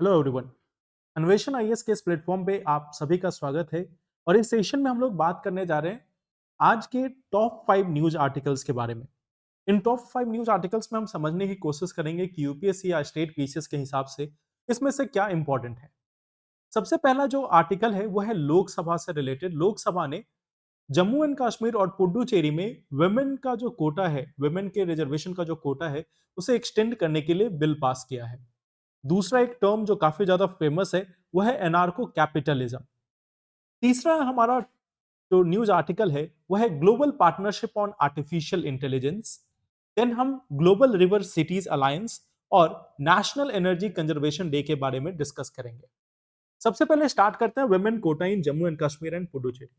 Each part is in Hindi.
Hello everyone. अन्वेषण आईएएस के इस प्लेटफॉर्म पे आप सभी का स्वागत है। और इस सेशन में हम लोग बात करने जा रहे हैं आज के टॉप 5 न्यूज आर्टिकल्स के बारे में। इन टॉप 5 न्यूज आर्टिकल्स में हम समझने की कोशिश करेंगे कि यूपीएससी या स्टेट पीसीएस के हिसाब से इसमें से क्या इंपॉर्टेंट है। सबसे पहला जो आर्टिकल है वो है लोकसभा से रिलेटेड। लोकसभा ने जम्मू एंड कश्मीर और पुडुचेरी में वुमेन का जो कोटा है, वुमेन के रिजर्वेशन का जो कोटा है, उसे एक्सटेंड करने के लिए बिल पास किया है। दूसरा एक टर्म जो काफी ज्यादा फेमस है वो है एनार्को कैपिटलिज्म। तीसरा हमारा जो न्यूज आर्टिकल है वो है global partnership on artificial intelligence. Then हम ग्लोबल रिवर सिटीज अलायंस और नेशनल एनर्जी कंजर्वेशन डे के बारे में डिस्कस करेंगे। सबसे पहले स्टार्ट करते हैं women quota in Jammu and Kashmir and Puducherry.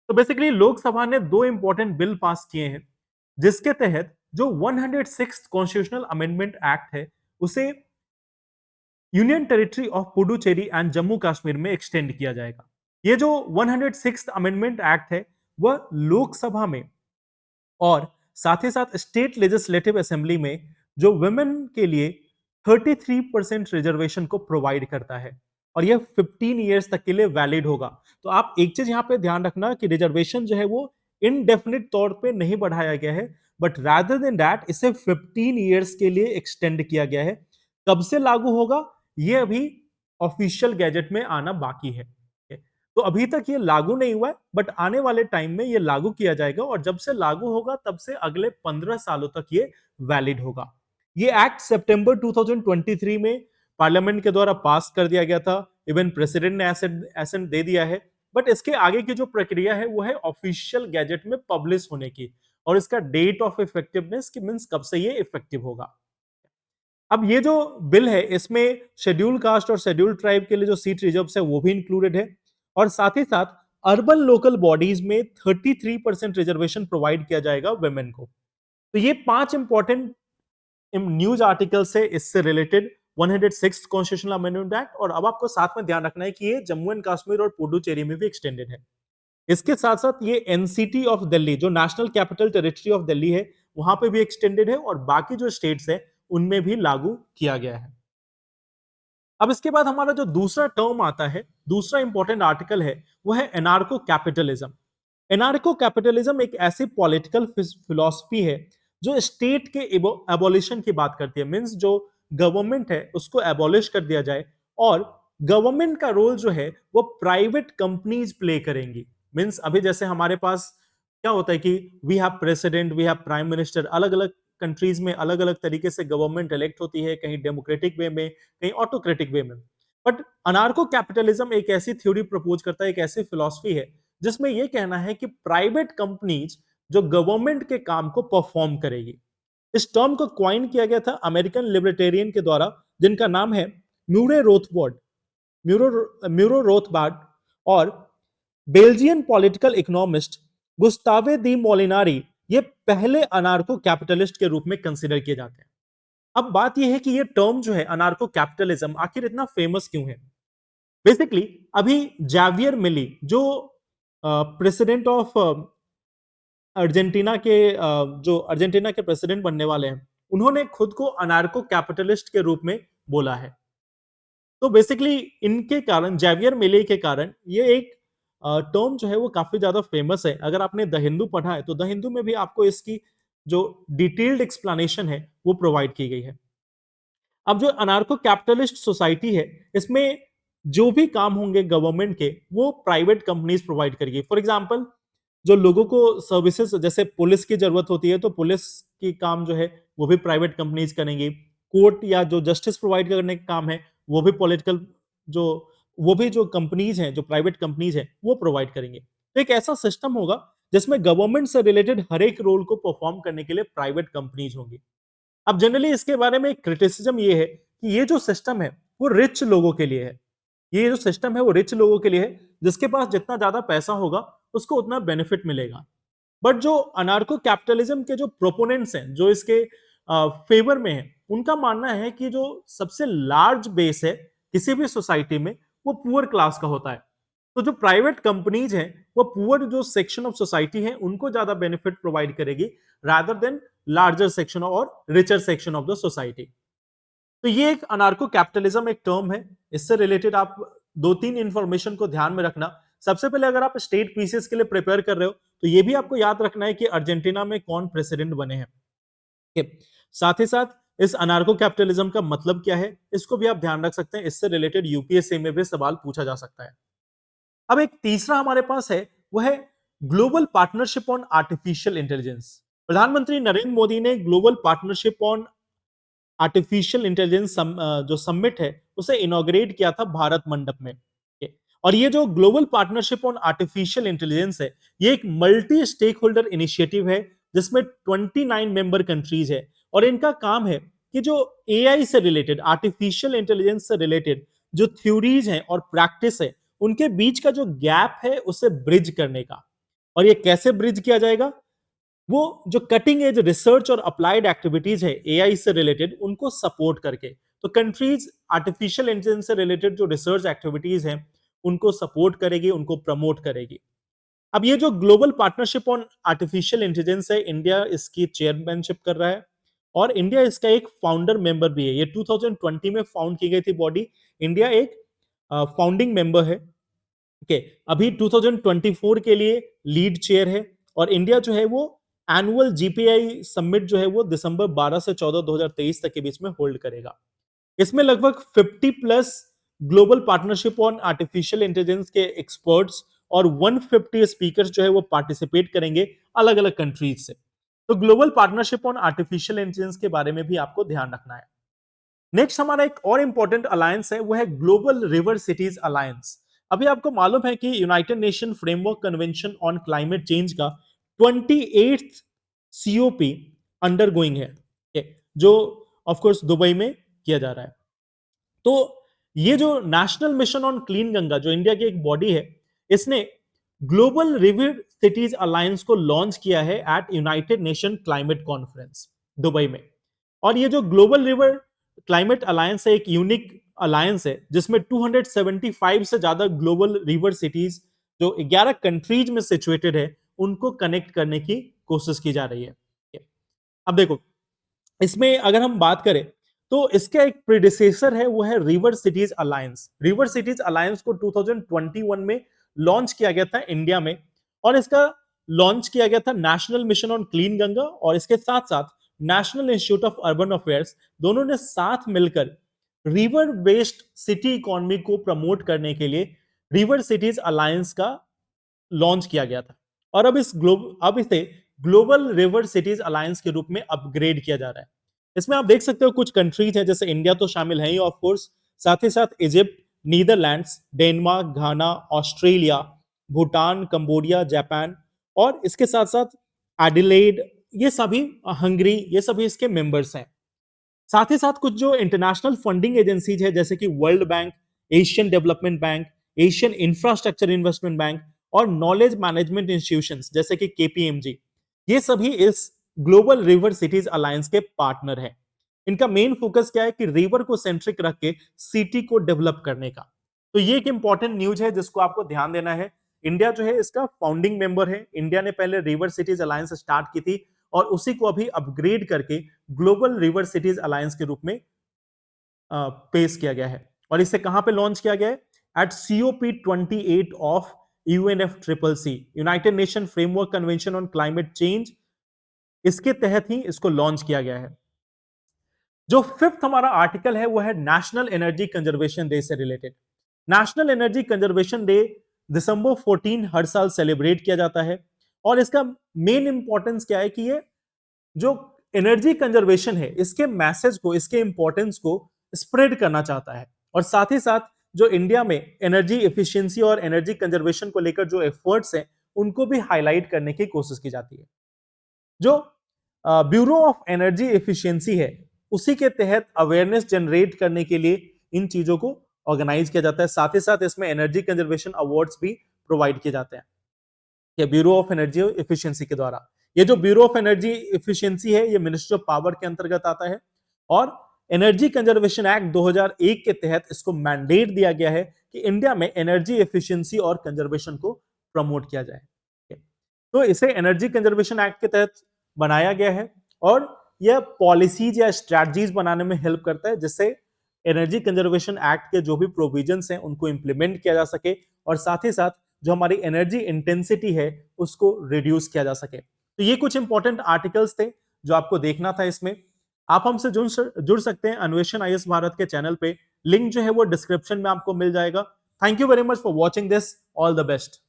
तो बेसिकली लोकसभा ने दो इंपॉर्टेंट बिल पास किए हैं जिसके तहत जो 106th कॉन्स्टिट्यूशनल अमेंडमेंट एक्ट है उसे union territory of Puducherry and Jammu Kashmir में एक्सटेंड किया जाएगा। ये जो 106th अमेंडमेंट एक्ट है वह लोकसभा में और साथ ही साथ स्टेट लेजिस्लेटिव असेंबली में जो वुमेन के लिए 33% रिजर्वेशन को प्रोवाइड करता है और यह 15 ईयर्स तक के लिए वैलिड होगा। तो आप एक चीज यहां पे ध्यान रखना कि रिजर्वेशन जो है वो इनडेफिनिट तौर पे नहीं बढ़ाया गया है, बट रादर देन दैट इसे 15 ईयर्स के लिए एक्सटेंड किया गया है। कब से लागू होगा ये अभी ऑफिशियल गैजेट में आना बाकी है। तो अभी तक ये लागू नहीं हुआ है, बट आने वाले टाइम में ये लागू किया जाएगा और जब से लागू होगा तब से अगले 15 सालों तक ये वैलिड होगा। ये एक्ट सितंबर 2023 में पार्लियामेंट के द्वारा पास कर दिया गया था। इवन प्रेसिडेंट ने एसेंट दे दिया है, बट इसके आगे की जो प्रक्रिया है वो है ऑफिशियल गैजेट में पब्लिश होने की और इसका डेट ऑफ इफेक्टिवनेस की मींस कब से ये इफेक्टिव होगा। अब ये जो बिल है इसमें शेड्यूल कास्ट और शेड्यूल ट्राइब के लिए जो सीट रिजर्व है वो भी इंक्लूडेड है और साथ ही साथ अर्बन लोकल बॉडीज में 33% रिजर्वेशन प्रोवाइड किया जाएगा वुमेन को। तो ये 5 इंपॉर्टेंट न्यूज आर्टिकल से इससे रिलेटेड 106 कॉन्स्टिट्यूशनल अमेंडमेंट एक्ट। और अब आपको साथ में ध्यान रखना है कि ये जम्मू एंड कश्मीर और पुडुचेरी में भी एक्सटेंडेड है। इसके साथ साथ ये एनसीटी ऑफ दिल्ली जो national capital territory of Delhi है वहां पे भी एक्सटेंडेड है और बाकी जो स्टेट्स है उनमें भी लागू किया गया है। अब इसके बाद हमारा जो दूसरा टर्म आता है, दूसरा इंपॉर्टेंट आर्टिकल है वो है एनार्को कैपिटलिज्म। एनार्को कैपिटलिज्म एक ऐसी पॉलिटिकल फिलॉसफी है जो स्टेट के एबोलिशन की बात करती है। मींस जो गवर्नमेंट है उसको एबॉलिश कर दिया जाए और गवर्नमेंट का रोल जो है वो प्राइवेट कंपनीज प्ले करेंगी। मींस अभी जैसे हमारे पास क्या होता है कि we have president, we have prime minister, अलग अलग कंट्रीज में अलग अलग तरीके से गवर्नमेंट इलेक्ट होती है, कहीं डेमोक्रेटिक वे में, कहीं ऑटोक्रेटिक वे में। बट अनार्को कैपिटलिज्म एक ऐसी थ्योरी प्रपोज करता है, एक ऐसी फिलॉसफी है जिसमें यह कहना है कि प्राइवेट कंपनीज जो गवर्नमेंट के काम को परफॉर्म करेगी। इस टर्म को क्वाइन किया गया था अमेरिकन लिबर्टेरियन के द्वारा जिनका नाम है म्यूरे रोथबर्ड, म्यूरो रोथबार्ड और बेल्जियन पॉलिटिकल इकोनॉमिस्ट गुस्तावे दी मोलिनारी। ये पहले अनार्को कैपिटलिस्ट के रूप में कंसिडर किए जाते हैं। अब बात यह है कि ये टर्म जो है अनार्को कैपिटलिज्म आखिर इतना फेमस क्यों है। बेसिकली अभी जावियर मिली जो प्रेसिडेंट ऑफ अर्जेंटीना के जो अर्जेंटीना के प्रेसिडेंट बनने वाले हैं उन्होंने खुद को अनार्को कैपिटलिस्ट के रूप में बोला है। तो बेसिकली इनके कारण, जेवियर मिले के कारण ये एक टर्म जो है वो काफी ज्यादा फेमस है। अगर आपने द हिंदू पढ़ा है तो द हिंदू में भी आपको इसकी जो डिटेल्ड एक्सप्लेनेशन है वो प्रोवाइड की गई है। अब जो अनार्को कैपिटलिस्ट सोसाइटी है इसमें जो भी काम होंगे गवर्नमेंट के वो प्राइवेट कंपनीज प्रोवाइड करेगी। फॉर एग्जांपल जो लोगों को सर्विसेज जैसे पुलिस की जरूरत होती है तो पुलिस की काम जो है वो भी प्राइवेट कंपनीज करेंगी। कोर्ट या जो जस्टिस प्रोवाइड करने का काम है वो भी पॉलिटिकल जो वो भी जो कंपनीज हैं, जो प्राइवेट कंपनीज हैं वो प्रोवाइड करेंगे। तो एक ऐसा सिस्टम होगा जिसमें गवर्नमेंट से रिलेटेड हर एक रोल को परफॉर्म करने के लिए प्राइवेट कंपनीज होंगी। अब जनरली इसके बारे में क्रिटिसिज्म ये है कि ये जो सिस्टम है वो रिच लोगों के लिए है। ये जो सिस्टम है वो रिच लोगों के लिए है, जिसके पास जितना ज्यादा पैसा होगा उसको उतना बेनिफिट मिलेगा। बट जो अनार्को कैपिटलिज्म के जो प्रोपोनेंट्स हैं, जो इसके फेवर में हैं, उनका मानना है कि जो सबसे लार्ज बेस है किसी भी सोसाइटी में वो पुअर क्लास का होता है। तो जो प्राइवेट कंपनीज हैं वो पुअर जो सेक्शन ऑफ सोसाइटी है उनको ज्यादा बेनिफिट प्रोवाइड करेगी रादर देन लार्जर सेक्शन और richer section of the society. तो ये एक अनार्को कैपिटलिज्म एक टर्म है, इससे रिलेटेड आप 2-3 इंफॉर्मेशन को ध्यान में रखना। सबसे पहले अगर आप स्टेट पीसीएस के लिए प्रिपेयर कर रहे हो, तो ये भी आपको याद रखना है कि अर्जेंटीना में कौन प्रेसिडेंट बने हैं। ठीक है? साथ ही साथ इस अनार्को कैपिटलिज्म का मतलब क्या है, इसको भी आप ध्यान रख सकते हैं, इससे रिलेटेड यूपीएससी में भी सवाल पूछा जा सकता है। अब एक तीसरा हमारे पास है, वो है global partnership on artificial intelligence. प्रधानमंत्री नरेंद्र मोदी ने global partnership on artificial intelligence जो समिट है उसे इनॉग्रेट किया था भारत मंडप में। और ये जो global partnership on artificial intelligence है, ये एक मल्टी स्टेक होल्डर इनिशिएटिव है जिसमें 29 मेंबर कंट्रीज है। और इनका काम है कि जो एआई से रिलेटेड, आर्टिफिशियल इंटेलिजेंस से रिलेटेड जो थ्योरीज हैं और प्रैक्टिस है, उनके बीच का जो गैप है उसे ब्रिज करने का। और ये कैसे ब्रिज किया जाएगा? वो जो कटिंग एज रिसर्च और अप्लाइड एक्टिविटीज है एआई से रिलेटेड, उनको सपोर्ट करके, तो कंट्रीज आर्टिफिशियल इंटेलिजेंस से रिलेटेड जो रिसर्च एक्टिविटीज हैं उनको सपोर्ट करेगी, उनको प्रमोट करेगी। अब ये जो global partnership on artificial intelligence है, इंडिया इसकी चेयरमैनशिप कर रहा है और इंडिया इसका एक फाउंडर मेंबर भी है। ये 2020 में फाउंड की गई थी बॉडी। इंडिया एक फाउंडिंग मेंबर है। ओके, अभी 2024 के लिए लीड चेयर है और इंडिया जो है वो एनुअल जीपीआई समिट जो है वो दिसंबर 12 से 14 2023 तक के बीच में होल्ड करेगा। इसमें लगभग 50 plus global partnership on artificial intelligence के एक्सपर्ट्स और 150 स्पीकर्स जो है वो पार्टिसिपेट करेंगे अलग अलग कंट्रीज से। तो global partnership on artificial intelligence के बारे में भी आपको ध्यान रखना है। नेक्स्ट हमारा एक और इंपॉर्टेंट अलायंस है, वो है ग्लोबल रिवर सिटीज अलायंस। अभी आपको मालूम है कि United nation framework convention on climate change का 28th सीओपी अंडरगोइंग है, जो ऑफ कोर्स दुबई में किया जा रहा है। तो ये जो national mission on clean Ganga, जो इंडिया की एक बॉडी है, इसने ग्लोबल रिवर सिटीज अलायंस को लॉन्च किया है at united nation climate conference Dubai में। और ये जो ग्लोबल रिवर क्लाइमेट अलायंस है, एक यूनिक अलायंस है जिसमें 275 से ज्यादा ग्लोबल रिवर सिटीज जो 11 कंट्रीज में सिचुएटेड है, उनको कनेक्ट करने की कोशिश की जा रही है। अब देखो, इसमें अगर हम बात करें तो इसका एक प्रीडिसेसर है, वो है river cities alliance. River cities alliance को 2021 में लॉन्च किया गया था इंडिया में और इसका लॉन्च किया गया था national mission on clean Ganga और इसके साथ साथ national institute of urban affairs, दोनों ने साथ मिलकर रिवर बेस्ड सिटी इकोनॉमी को प्रमोट करने के लिए रिवर सिटीज अलायंस का लॉन्च किया गया था। और अब इसे ग्लोबल रिवर सिटीज अलायंस के रूप में अपग्रेड किया जा रहा है। इसमें आप देख सकते हो कुछ कंट्रीज हैं, जैसे इंडिया तो शामिल है ही ऑफ कोर्स, साथ ही साथ इजिप्ट, नीदरलैंड्स, डेनमार्क, घाना, ऑस्ट्रेलिया, भूटान, कंबोडिया, जापान और इसके साथ साथ एडिलेड, ये सभी, हंगरी, ये सभी इसके मेंबर्स हैं। साथ ही साथ कुछ जो इंटरनेशनल फंडिंग एजेंसीज है, जैसे कि world bank, Asian development bank, Asian infrastructure investment bank और नॉलेज मैनेजमेंट इंस्टीट्यूशंस जैसे कि केपीएमजी, ये सभी इस ग्लोबल रिवर सिटीज अलायंस के पार्टनर हैं। इनका मेन फोकस क्या है कि रिवर को सेंट्रिक रख के सिटी को डेवलप करने का। तो ये एक इंपॉर्टेंट न्यूज है जिसको आपको ध्यान देना है। इंडिया जो है इसका फाउंडिंग मेंबर है। इंडिया ने पहले रिवर सिटीज अलायंस स्टार्ट की थी और उसी को अभी अपग्रेड करके ग्लोबल रिवर सिटीज अलायंस के रूप में पेश किया गया है। और इसे कहां पे लॉन्च किया गया है? At COP 28 of UNFCCC, united nation framework convention on climate change, इसके तहत ही इसको लॉन्च किया गया है। जो फिफ्थ हमारा आर्टिकल है वो है नेशनल एनर्जी कंजर्वेशन डे से related. National energy conservation day December 14 हर साल सेलिब्रेट किया जाता है और इसका मेन इंपॉर्टेंस क्या है कि ये जो एनर्जी कंजर्वेशन है, इसके मैसेज को, इसके इंपॉर्टेंस को स्प्रेड करना चाहता है। और साथ ही साथ जो इंडिया में एनर्जी एफिशिएंसी और एनर्जी कंजर्वेशन को लेकर जो एफर्ट्स हैं, उनको भी हाईलाइट करने की कोशिश की जाती है। जो ब्यूरो ऑफ एनर्जी एफिशिएंसी है, उसी के तहत अवेयरनेस जनरेट करने के लिए इन चीजों को ऑर्गेनाइज किया जाता है। साथ ही साथ इसमें एनर्जी कंजर्वेशन अवार्ड्स भी प्रोवाइड किए जाते हैं कि ब्यूरो ऑफ एनर्जी एफिशिएंसी के द्वारा। ये जो ब्यूरो ऑफ एनर्जी एफिशिएंसी है, ये मिनिस्ट्री ऑफ पावर के अंतर्गत आता है और एनर्जी कंजर्वेशन एक्ट 2001 के तहत इसको मैंडेट दिया गया है कि इंडिया में एनर्जी एफिशिएंसी और कंजर्वेशन को प्रमोट किया जाए। तो इसे एनर्जी कंजर्वेशन एक्ट के तहत बनाया गया है और यह पॉलिसीज या स्ट्रैटेजीज बनाने में हेल्प करता है, जिससे एनर्जी कंजर्वेशन एक्ट के जो भी प्रोविजंस हैं उनको इंप्लीमेंट किया जा सके और साथ ही साथ जो हमारी एनर्जी इंटेंसिटी है उसको रिड्यूस किया जा सके। तो ये कुछ इंपॉर्टेंट आर्टिकल्स थे जो आपको देखना था इसमें। आप हमसे जुड़ सकते हैं अन्वेषण आईएएस भारत के चैनल पे, लिंक जो है वो डिस्क्रिप्शन में आपको मिल जाएगा। Thank you very much for watching this, all the best.